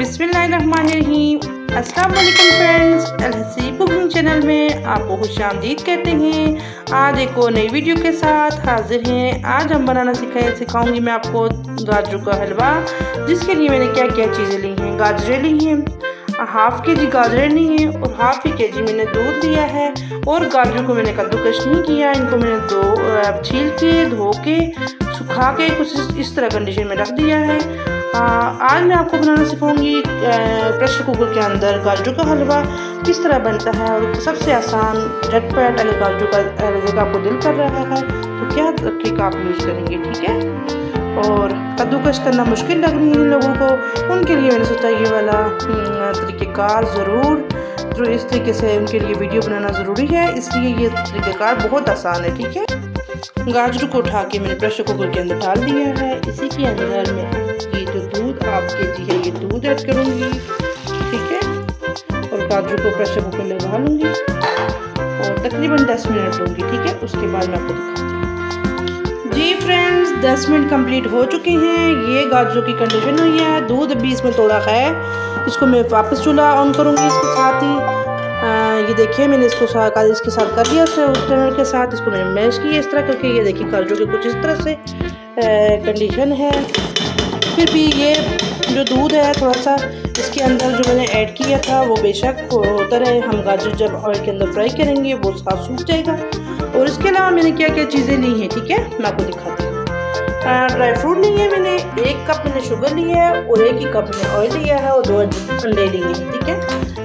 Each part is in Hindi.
बिस्मिल्लाहिर्रहमानिर्रहीम। अस्सलाम वालेकुम फ्रेंड्स, अलहसीब कुकिंग चैनल में आपको खुशामदीद कहते हैं। आज एक और नई वीडियो के साथ हाजिर हैं। आज हम बनाना सिखाऊंगी मैं आपको गाजरों का हलवा, जिसके लिए मैंने क्या क्या चीज़ें ली हैं। गाजरें ली हैं, हाफ के जी गाजरें ली हैं और हाफ के जी मैंने दूध लिया है। और गाजरों को मैंने कद्दूकस नहीं किया, इनको मैंने छील के धो के सुखा के कुछ इस तरह कंडीशन में रख दिया है। आज मैं आपको बनाना सिखाऊंगी प्रेशर कुकर के अंदर गाजरों का हलवा किस तरह बनता है, और सबसे आसान झटपट। अगर गाजरों का हलवे का आपको दिल कर रहा है तो क्या ट्रिक आप यूज़ करेंगे, ठीक है। और कद्दूकस करना मुश्किल लग रही है इन लोगों को, उनके लिए मैंने सोचा ये वाला तरीक़ेकार ज़रूर तो इस तरीके से उनके लिए वीडियो बनाना ज़रूरी है, इसलिए ये तरीक़ेकार बहुत आसान है, ठीक है। गाजरों को उठा के मैंने प्रेशर कुकर के अंदर डाल दिया है। इसी के अंदर मैं ये जो दूध हाफ के जी है ये दूध ऐड करूँगी, ठीक है। और गाजरों को प्रेशर कुकर लगा लूँगी और तकरीबन 10 मिनट लूँगी, ठीक है। उसके बाद मैं आपको दिखाती हूँ। जी फ्रेंड्स, 10 मिनट कंप्लीट हो चुके हैं। ये गाजरों की कंडीशन हुई है, दूध अभी इसमें थोड़ा है। इसको मैं वापस चूल्हा ऑन करूँगी इसके साथ ही। ये देखिए मैंने इसके साथ कर दिया टर्नर के साथ। इसको मैंने मैश किया इस तरह करके। ये देखिए गाजरों के कुछ इस तरह से कंडीशन है। फिर भी ये जो दूध है थोड़ा सा इसके अंदर जो मैंने ऐड किया था वो बेशक होता रहे, हम गाजर जब ऑयल के अंदर फ्राई करेंगे वो साफ सूख जाएगा। और इसके अलावा मैंने क्या क्या चीज़ें ली हैं, ठीक है, मैं आपको दिखाती हूँ। ड्राई फ्रूट ली है मैंने, 1 कप मैंने शुगर ली है और 1 ही कप मैंने ऑयल लिया है और 2 अंडे लिए हैं, ठीक है।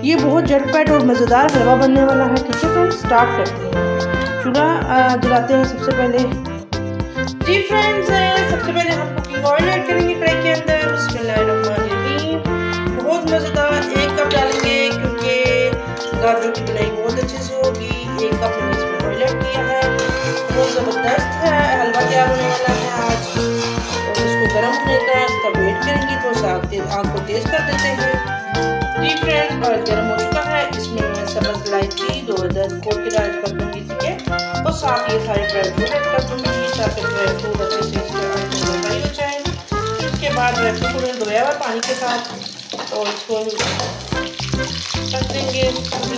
ये बहुत झटपट और मज़ेदार हलवा बनने वाला है, ठीक है फ्रेंड्स। स्टार्ट करते हैं, चूल्हा जलाते हैं सबसे पहले। जी फ्रेंड्स, सबसे पहले हम कुकिंग ऑयल ऐड करेंगे कढ़ाई के अंदर। बिस्मिल्लाहिर्रहमानिर्रहीम। बहुत मज़ेदार 1 कप डालेंगे क्योंकि गाजरों की बनाई बहुत अच्छे से होगी। 1 कप मैंने इसमें ऑयल ऐड किया है। बहुत ज़बरदस्त है हलवा तैयार होने वाला है आज। और इसको गर्म होने का इसका वेट करेंगे, तो आग को तेज़ कर देते हैं। जी फ्रेंड्स, ऑयल गर्म हो चुका है। इसमें मैं सब्ज़ इलायची 2 अदद खोल के ऐड कर दूँगी, ठीक है। और साथ ये सारे ड्राई फ्रूट ऐड कर दूँगी ताकि ड्राई फ्रूट अच्छे से फ्राई हो जाए। इसके बाद ड्राई फ्रूट को मैंने धोया हुआ पानी के साथ और इसको रख देंगे,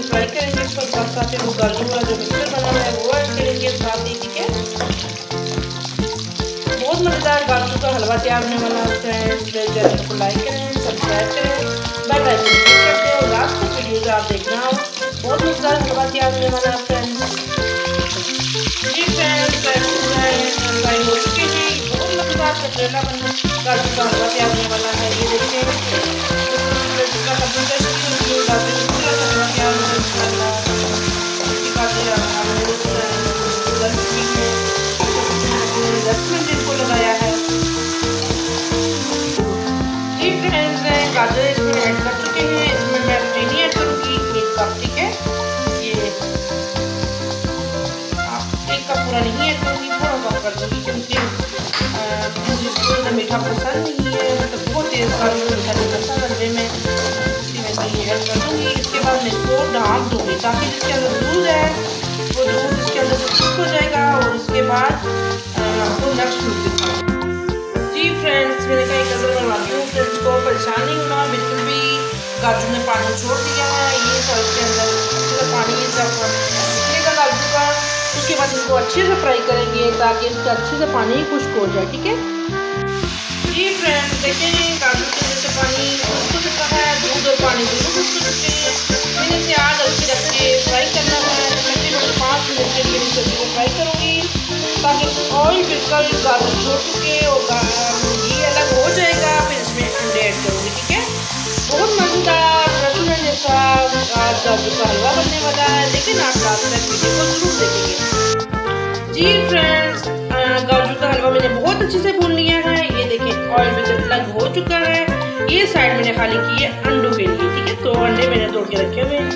फ्राई करेंगे। इसको साथ ही वो गाजर वाला जो मिक्सचर बना हुआ है वो ऐड करेंगे साथ ही, ठीक है। बहुत मज़ेदार गाजरों का हलवा तैयार होने वाला है। मेरे चैनल को लाइक करें, सब्सक्राइब करें, बेल आइकन क्लिक करके और लास्ट तक वीडियोज़ आप देखना। बहुत मज़ेदार हलवा तैयार होने वाला है फ्रेंड्स। जी फ्रेंड्स, फ्राई हो चुके हैं। बहुत मज़ेदार कटरेला गाजर का हलवा तैयार होने वाला है। ये देखिए जिसका कद्दूकस गाजर का हलवा तैयार होने वाला है। लगाया है। जी फ्रेंड्स, गाजर इसमें ऐड कर चुके हैं। इसमें मैं चीनी ऐड करूँगी 1 कप, ठीक है। ये 1 कप पूरा नहीं ऐड करूँगी, थोड़ा कम कर दूँगी क्योंकि मुझे मीठा पसंद नहीं है, मतलब बहुत तेज़ गाजर मीठा नहीं पसंद हलवे में, इसलिए मैं ये ऐड कर दूँगी। इसके बाद मैं इसको ढाँप दूँगी ताकि जिसके अंदर दूध है वो दूध इसके अंदर से कुक हो जाएगा। और इसके बाद आपको नेक्स्ट लुक दिखाऊंगी। जी फ्रेंड्स, मैंने कहीं कदर करवाती हूँ, फ्रेंड्स को परेशान नहीं होना बिल्कुल भी। गाजर ने पानी छोड़ दिया है, ये सब इसके अंदर अच्छे से पानी जब निकलेगा गाजर का, उसके बाद इसको अच्छे से फ्राई करेंगे ताकि इसका अच्छे से पानी खुश्क हो जाए, ठीक है। जी फ्रेंड्स, देखें गाजर के अंदर से पानी खुश्क हो चुका है, दूध और पानी दोनों खुश्क हो चुके हैं। मैंने इसे आग हल्की रख के फ्राई करना है। तकरीबन 5 मिनट के लिए सब्जी को फ्राई करूँगी ताकि ऑयल बिल्कुल गाजर छोड़ चुके और घी अलग हो जाएगा। फिर इसमें अंडे ऐड करूँगी, ठीक है। बहुत मज़ेदार रेस्टोरेंट जैसा आज गाजर का हलवा बनने वाला है, लेकिन आप लास्ट तक वीडियो को जरूर देखेंगे। जी फ्रेंड्स, गाजर का हलवा मैंने बहुत अच्छे से भून लिया है। ये देखें ऑयल बिल्कुल अलग हो चुका है। ये साइड मैंने खाली की है अंडों के लिए, ठीक है। 2 अंडे मैंने तोड़ के रखे हुए हैं,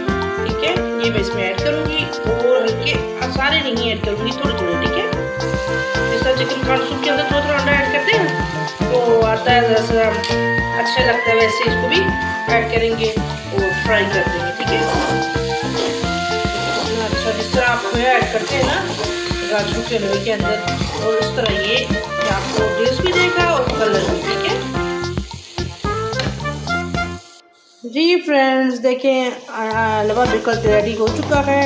ठीक है। ये मैं इसमें ऐड करूँगी और हल्के सारे नहीं ऐड करूँगी, थोड़े थोड़े, ठीक है। जैसा चिकन कार्न सूप के अंदर थोड़ा थोड़ा अंडा ऐड करते हैं तो आता है, जैसा अच्छा लगता है, वैसे इसको भी ऐड करेंगे और फ्राई कर देंगे, ठीक है। अच्छा जिस तरह आप ऐड करते हैं ना गाजरों के हलवे के अंदर, और उस तरह ये आपको टेस्ट भी देगा और कलर भी, ठीक है। जी फ्रेंड्स देखें, हलवा बिल्कुल रेडी हो चुका है।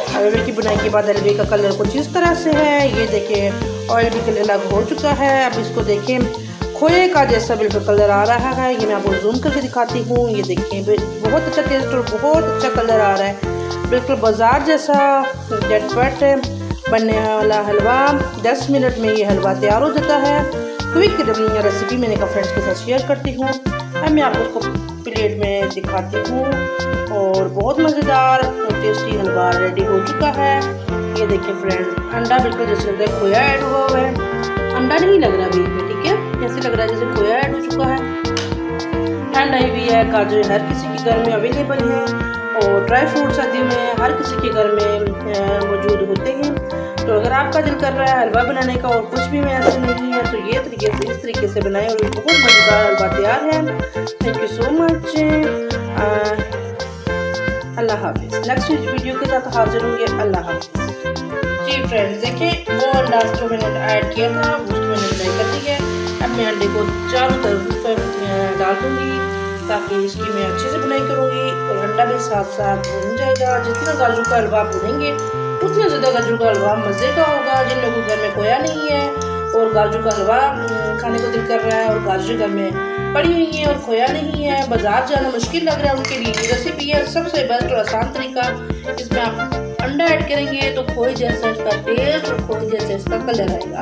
हलवे की बुनाई के बाद हलवे का कलर कुछ इस तरह से है। ये देखें ऑयल भी कलर अलग हो चुका है। अब इसको देखें खोए का जैसा बिल्कुल कलर आ रहा है। ये मैं आपको जूम करके दिखाती हूँ। ये देखें बहुत अच्छा टेस्ट और बहुत अच्छा कलर आ रहा है, बिल्कुल बाजार जैसा झटपट बनने वाला हलवा। 10 मिनट में ये हलवा तैयार हो जाता है। क्विक रेसिपी मैंने कहा फ्रेंड्स के साथ शेयर करती हूँ। अब मैं आपको प्लेट में दिखाती हूँ और बहुत मज़ेदार और टेस्टी हलवा रेडी हो चुका है। ये देखिए फ्रेंड्स, अंडा बिल्कुल जैसे लग रहा है खोया ऐड हुआ हुआ है। अंडा नहीं लग रहा बीच में, ठीक है, ऐसे लग रहा है जैसे खोया ऐड हो चुका है। ठंड आई हुई है, काजू हर किसी के घर में अवेलेबल है और ड्राई फ्रूट सर्दियों में हर किसी के घर में मौजूद होते हैं। तो अगर आपका दिल कर रहा है हलवा बनाने का और कुछ भी में ऐसे नहीं है तो ये तरीके से इस तरीके से बनाएं और बहुत मज़ेदार हलवा तैयार है। Thank you so much. अल्लाह हाफिज़। नेक्स्ट वीडियो के साथ हाजिर होंगे। अल्लाह हाफिज़। जी फ्रेंड्स देखें, वो अंडा जो मैंने ऐड किया था उसको मैंने फ्राई कर दी है। अब मैं अंडे को चारों तरफ पर डाल दूँगी ताकि इसकी मैं अच्छे से बुनाई करूँगी और अंडा भी साथ साथ भुन जाएगा। जितना काजू का हलवा भुनेंगे उतना ज़्यादा काजू का हलवा मज़े का होगा। जिन लोगों के घर में खोया नहीं है और काजू का हलवा खाने को दिल कर रहा है और काजू घर में पड़ी हुई है और खोया नहीं है, बाजार जाना मुश्किल लग रहा है, उनके लिए रेसिपी है सबसे बेस्ट और आसान तरीका। इसमें आप अंडा ऐड करेंगे तो खोए जैसा इसका टेस्ट और खोए जैसा इसका कलर आएगा।